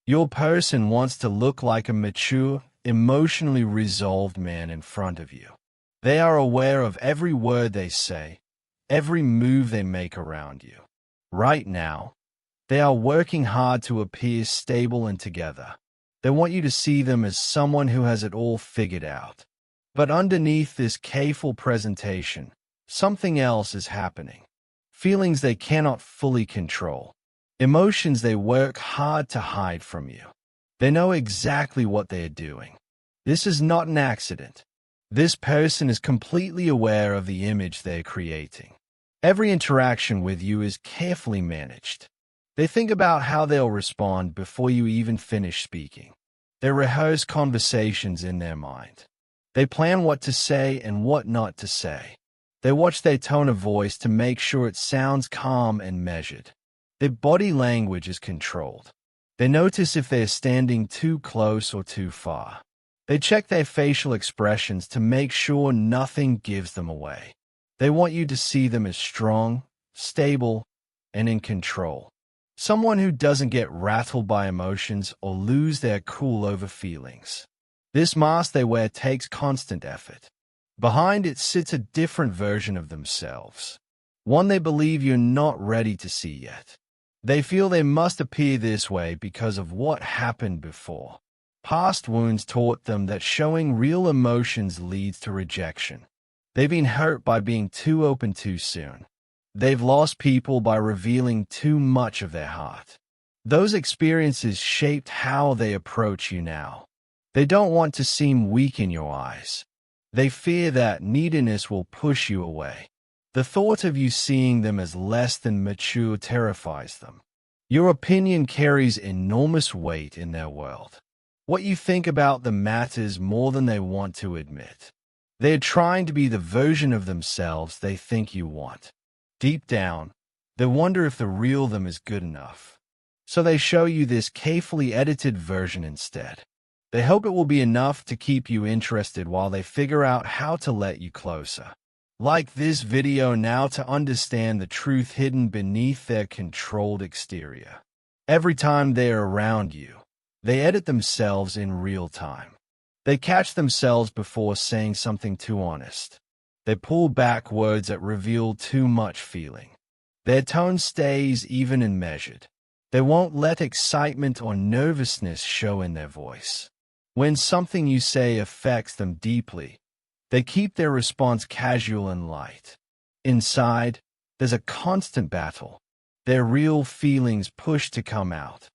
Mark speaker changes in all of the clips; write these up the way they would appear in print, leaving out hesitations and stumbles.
Speaker 1: Your person wants to look like a mature, emotionally resolved man in front of you. They are aware of every word they say, every move they make around you. Right now, they are working hard to appear stable and together. They want you to see them as someone who has it all figured out. But underneath this careful presentation, something else is happening. Feelings they cannot fully control. Emotions they work hard to hide from you. They know exactly what they are doing. This is not an accident. This person is completely aware of the image they are creating. Every interaction with you is carefully managed. They think about how they'll respond before you even finish speaking. They rehearse conversations in their mind. They plan what to say and what not to say. They watch their tone of voice to make sure it sounds calm and measured. Their body language is controlled. They notice if they're standing too close or too far. They check their facial expressions to make sure nothing gives them away. They want you to see them as strong, stable, and in control. Someone who doesn't get rattled by emotions or lose their cool over feelings. This mask they wear takes constant effort. Behind it sits a different version of themselves. One they believe you're not ready to see yet. They feel they must appear this way because of what happened before. Past wounds taught them that showing real emotions leads to rejection. They've been hurt by being too open too soon. They've lost people by revealing too much of their heart. Those experiences shaped how they approach you now. They don't want to seem weak in your eyes. They fear that neediness will push you away. The thought of you seeing them as less than mature terrifies them. Your opinion carries enormous weight in their world. What you think about them matters more than they want to admit. They are trying to be the version of themselves they think you want. Deep down, they wonder if the real them is good enough. So they show you this carefully edited version instead. They hope it will be enough to keep you interested while they figure out how to let you closer. Like this video now to understand the truth hidden beneath their controlled exterior. Every time they are around you, they edit themselves in real time. They catch themselves before saying something too honest. They pull back words that reveal too much feeling. Their tone stays even and measured. They won't let excitement or nervousness show in their voice. When something you say affects them deeply, they keep their response casual and light. Inside, there's a constant battle. Their real feelings push to come out.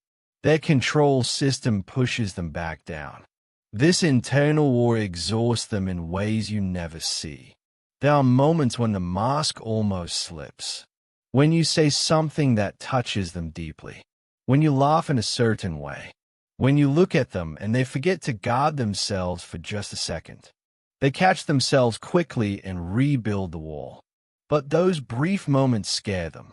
Speaker 1: Their control system pushes them back down. This internal war exhausts them in ways you never see. There are moments when the mask almost slips. When you say something that touches them deeply. When you laugh in a certain way. When you look at them and they forget to guard themselves for just a second. They catch themselves quickly and rebuild the wall. But those brief moments scare them.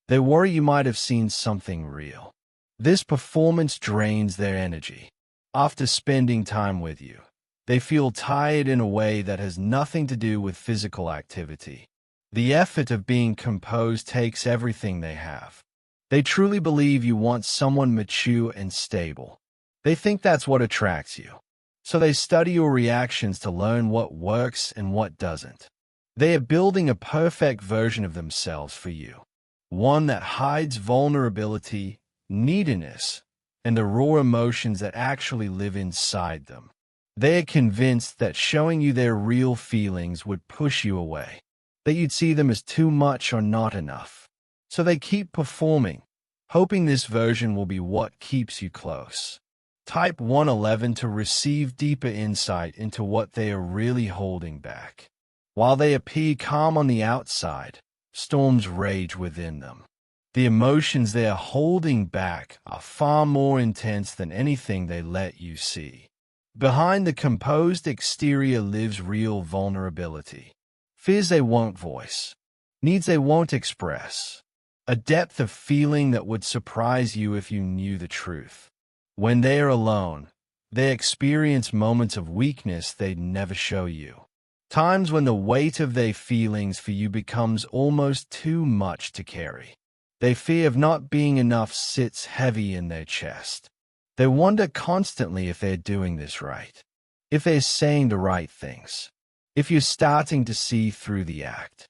Speaker 1: They worry you might have seen something real. This performance drains their energy. After spending time with you, they feel tired in a way that has nothing to do with physical activity. The effort of being composed takes everything they have. They truly believe you want someone mature and stable. They think that's what attracts you. So they study your reactions to learn what works and what doesn't. They are building a perfect version of themselves for you. One that hides vulnerability, neediness, and the raw emotions that actually live inside them. They are convinced that showing you their real feelings would push you away, that you'd see them as too much or not enough. So they keep performing, hoping this version will be what keeps you close. Type 111 to receive deeper insight into what they are really holding back. While they appear calm on the outside, storms rage within them. The emotions they are holding back are far more intense than anything they let you see. Behind the composed exterior lives real vulnerability. Fears they won't voice. Needs they won't express. A depth of feeling that would surprise you if you knew the truth. When they are alone, they experience moments of weakness they'd never show you. Times when the weight of their feelings for you becomes almost too much to carry. Their fear of not being enough sits heavy in their chest. They wonder constantly if they're doing this right, if they're saying the right things, if you're starting to see through the act.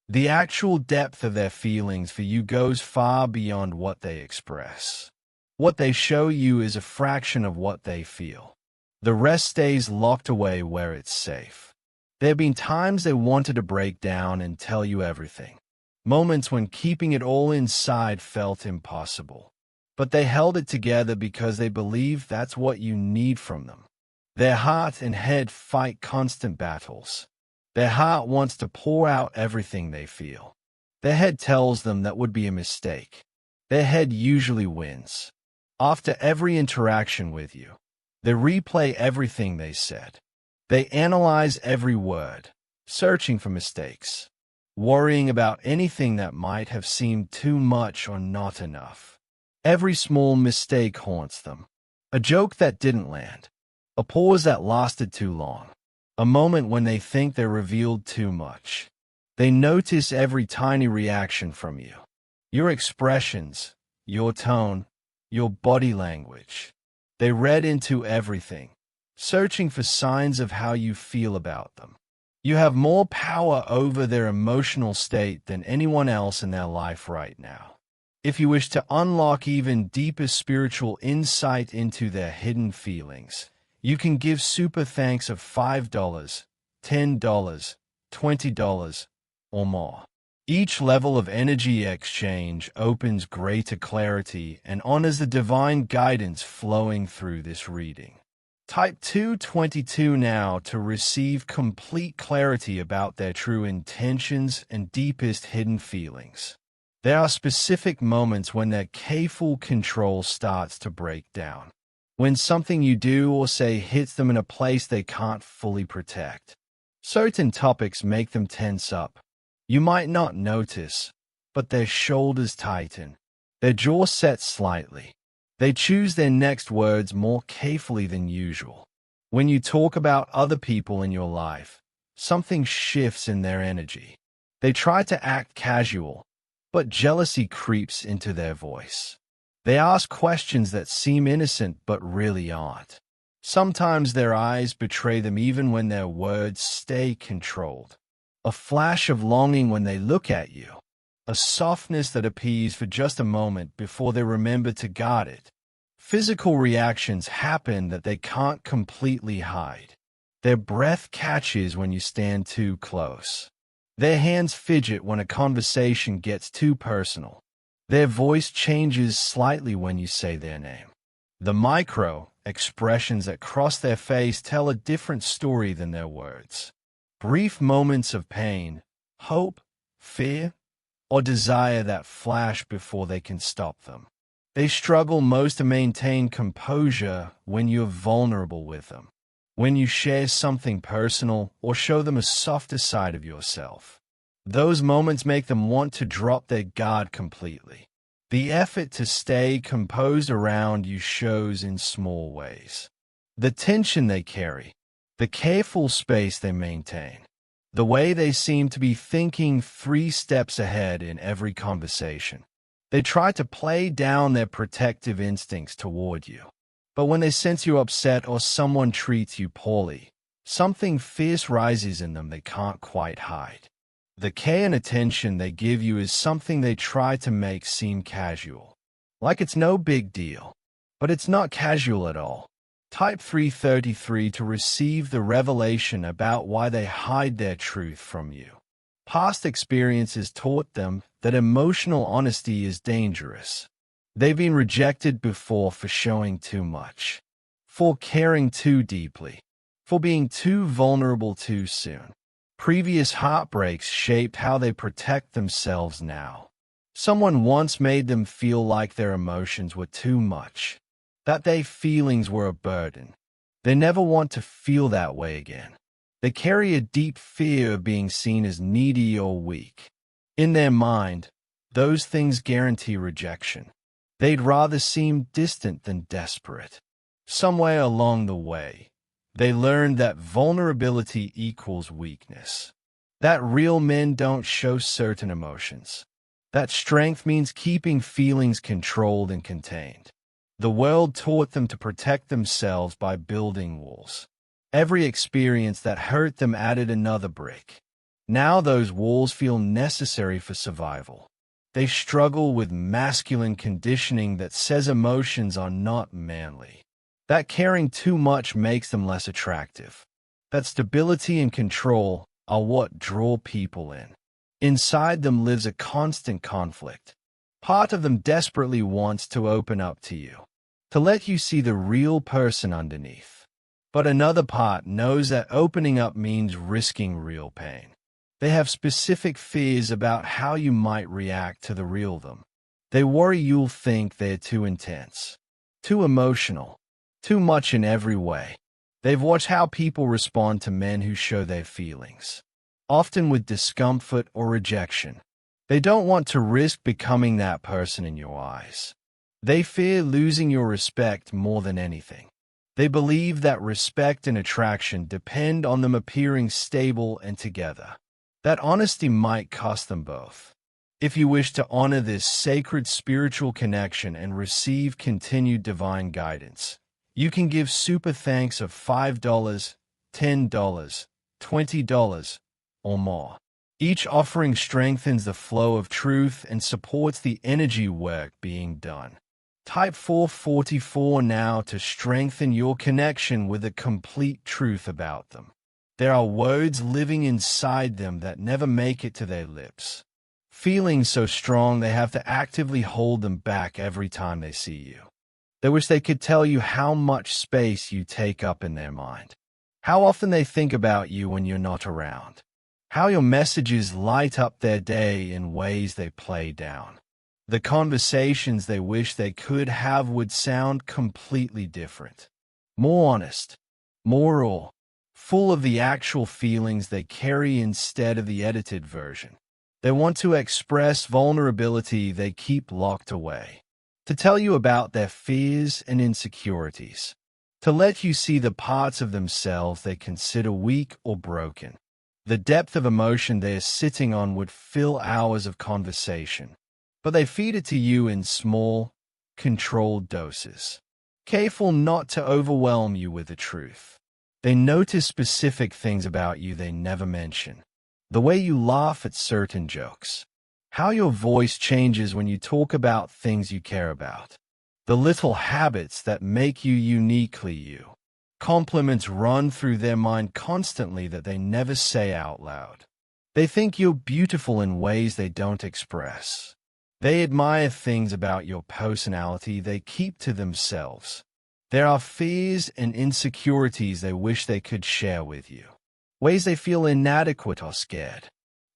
Speaker 1: The actual depth of their feelings for you goes far beyond what they express. What they show you is a fraction of what they feel. The rest stays locked away where it's safe. There have been times they wanted to break down and tell you everything. Moments when keeping it all inside felt impossible. But they held it together because they believe that's what you need from them. Their heart and head fight constant battles. Their heart wants to pour out everything they feel. Their head tells them that would be a mistake. Their head usually wins. After every interaction with you, they replay everything they said. They analyze every word, searching for mistakes, worrying about anything that might have seemed too much or not enough. Every small mistake haunts them. A joke that didn't land. A pause that lasted too long. A moment when they think they revealed too much. They notice every tiny reaction from you. Your expressions, your tone, your body language. They read into everything, searching for signs of how you feel about them. You have more power over their emotional state than anyone else in their life right now. If you wish to unlock even deeper spiritual insight into their hidden feelings, you can give super thanks of $5, $10, $20, or more. Each level of energy exchange opens greater clarity and honors the divine guidance flowing through this reading. Type 222 now to receive complete clarity about their true intentions and deepest hidden feelings. There are specific moments when their careful control starts to break down. When something you do or say hits them in a place they can't fully protect. Certain topics make them tense up. You might not notice, but their shoulders tighten. Their jaw sets slightly. They choose their next words more carefully than usual. When you talk about other people in your life, something shifts in their energy. They try to act casual, but jealousy creeps into their voice. They ask questions that seem innocent but really aren't. Sometimes their eyes betray them even when their words stay controlled. A flash of longing when they look at you. A softness that appears for just a moment before they remember to guard it. Physical reactions happen that they can't completely hide. Their breath catches when you stand too close. Their hands fidget when a conversation gets too personal. Their voice changes slightly when you say their name. The micro-expressions that cross their face tell a different story than their words. Brief moments of pain, hope, fear, or desire that flash before they can stop them. They struggle most to maintain composure when you're vulnerable with them, when you share something personal or show them a softer side of yourself. Those moments make them want to drop their guard completely. The effort to stay composed around you shows in small ways. The tension they carry, the careful space they maintain, the way they seem to be thinking 3 steps ahead in every conversation. They try to play down their protective instincts toward you. But when they sense you're upset or someone treats you poorly, something fierce rises in them they can't quite hide. The care and attention they give you is something they try to make seem casual. Like it's no big deal. But it's not casual at all. Type 333 to receive the revelation about why they hide their truth from you. Past experiences taught them that emotional honesty is dangerous. They've been rejected before for showing too much, for caring too deeply, for being too vulnerable too soon. Previous heartbreaks shaped how they protect themselves now. Someone once made them feel like their emotions were too much, that their feelings were a burden. They never want to feel that way again. They carry a deep fear of being seen as needy or weak. In their mind, those things guarantee rejection. They'd rather seem distant than desperate. Somewhere along the way, they learned that vulnerability equals weakness. That real men don't show certain emotions. That strength means keeping feelings controlled and contained. The world taught them to protect themselves by building walls. Every experience that hurt them added another brick. Now those walls feel necessary for survival. They struggle with masculine conditioning that says emotions are not manly. That caring too much makes them less attractive. That stability and control are what draw people in. Inside them lives a constant conflict. Part of them desperately wants to open up to you, to let you see the real person underneath. But another part knows that opening up means risking real pain. They have specific fears about how you might react to the real them. They worry you'll think they're too intense, too emotional, too much in every way. They've watched how people respond to men who show their feelings, often with discomfort or rejection. They don't want to risk becoming that person in your eyes. They fear losing your respect more than anything. They believe that respect and attraction depend on them appearing stable and together. That honesty might cost them both. If you wish to honor this sacred spiritual connection and receive continued divine guidance, you can give super thanks of $5, $10, $20, or more. Each offering strengthens the flow of truth and supports the energy work being done. Type 444 now to strengthen your connection with the complete truth about them. There are words living inside them that never make it to their lips. Feelings so strong they have to actively hold them back every time they see you. They wish they could tell you how much space you take up in their mind, how often they think about you when you're not around, how your messages light up their day in ways they play down. The conversations they wish they could have would sound completely different. More honest, more raw, full of the actual feelings they carry instead of the edited version. They want to express vulnerability they keep locked away, to tell you about their fears and insecurities, to let you see the parts of themselves they consider weak or broken. The depth of emotion they are sitting on would fill hours of conversation, but they feed it to you in small, controlled doses, careful not to overwhelm you with the truth. They notice specific things about you they never mention. The way you laugh at certain jokes. How your voice changes when you talk about things you care about. The little habits that make you uniquely you. Compliments run through their mind constantly that they never say out loud. They think you're beautiful in ways they don't express. They admire things about your personality they keep to themselves. There are fears and insecurities they wish they could share with you. Ways they feel inadequate or scared.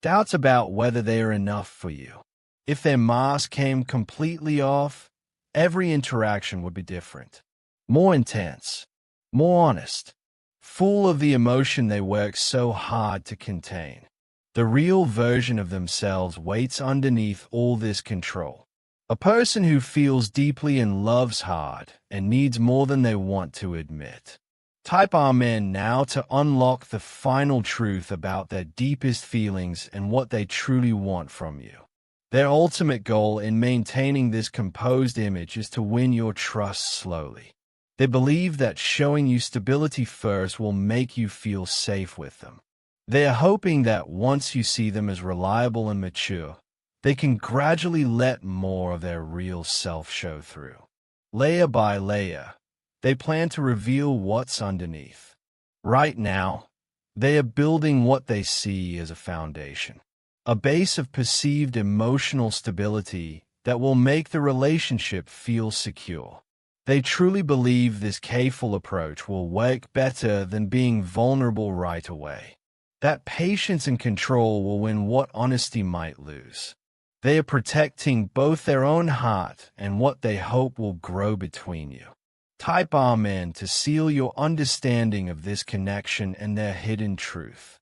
Speaker 1: Doubts about whether they are enough for you. If their mask came completely off, every interaction would be different. More intense. More honest. Full of the emotion they work so hard to contain. The real version of themselves waits underneath all this control. A person who feels deeply and loves hard and needs more than they want to admit. Type Amen now to unlock the final truth about their deepest feelings and what they truly want from you. Their ultimate goal in maintaining this composed image is to win your trust slowly. They believe that showing you stability first will make you feel safe with them. They are hoping that once you see them as reliable and mature, they can gradually let more of their real self show through. Layer by layer, they plan to reveal what's underneath. Right now, they are building what they see as a foundation, a base of perceived emotional stability that will make the relationship feel secure. They truly believe this careful approach will work better than being vulnerable right away. That patience and control will win what honesty might lose. They are protecting both their own heart and what they hope will grow between you. Type Amen to seal your understanding of this connection and their hidden truth.